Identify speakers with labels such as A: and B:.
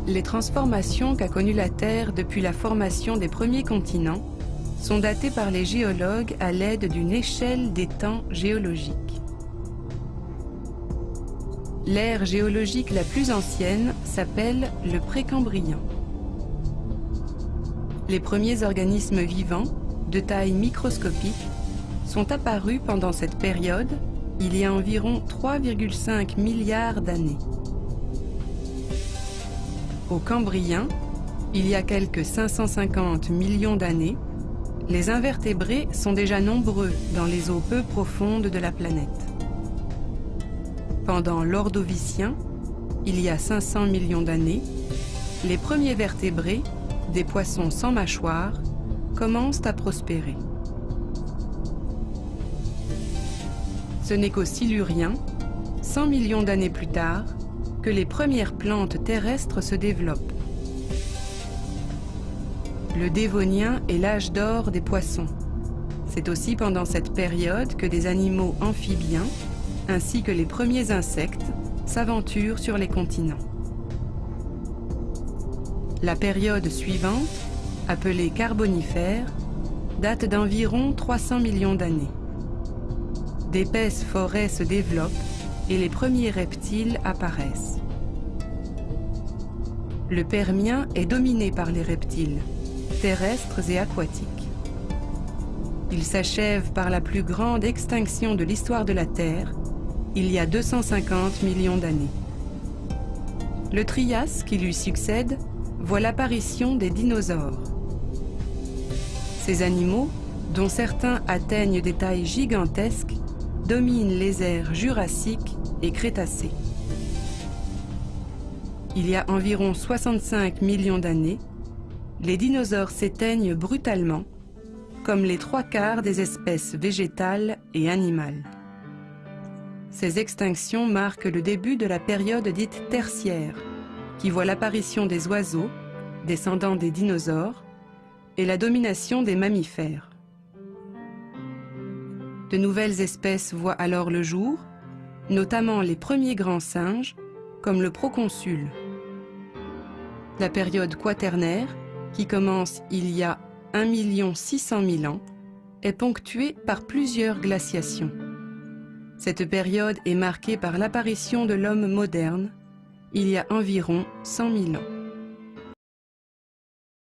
A: Les transformations qu'a connues la Terre depuis la formation des premiers continents sont datées par les géologues à l'aide d'une échelle des temps géologiques. L'ère géologique la plus ancienne s'appelle le Précambrien. Les premiers organismes vivants, de taille microscopique, sont apparus pendant cette période, il y a environ 3,5 milliards d'années. Au Cambrien, il y a quelques 550 millions d'années, les invertébrés sont déjà nombreux dans les eaux peu profondes de la planète. Pendant l'Ordovicien, il y a 500 millions d'années, les premiers vertébrés, des poissons sans mâchoire, commencent à prospérer. Ce n'est qu'au Silurien, 100 millions d'années plus tard, que les premières plantes terrestres se développent. Le Dévonien est l'âge d'or des poissons. C'est aussi pendant cette période que des animaux amphibiens, ainsi que les premiers insectes, s'aventurent sur les continents. La période suivante, appelée Carbonifère, date d'environ 300 millions d'années. D'épaisses forêts se développent et les premiers reptiles apparaissent. Le Permien est dominé par les reptiles, terrestres et aquatiques. Il s'achève par la plus grande extinction de l'histoire de la Terre, il y a 250 millions d'années. Le Trias, qui lui succède, voit l'apparition des dinosaures. Ces animaux, dont certains atteignent des tailles gigantesques, dominent les ères jurassiques et crétacées. Il y a environ 65 millions d'années, les dinosaures s'éteignent brutalement, comme les 3/4 des espèces végétales et animales. Ces extinctions marquent le début de la période dite tertiaire, qui voit l'apparition des oiseaux, descendants des dinosaures, et la domination des mammifères. De nouvelles espèces voient alors le jour, notamment les premiers grands singes, comme le proconsul. La période quaternaire, qui commence il y a 1 600 000 ans, est ponctuée par plusieurs glaciations. Cette période est marquée par l'apparition de l'homme moderne, il y a environ 100 000 ans.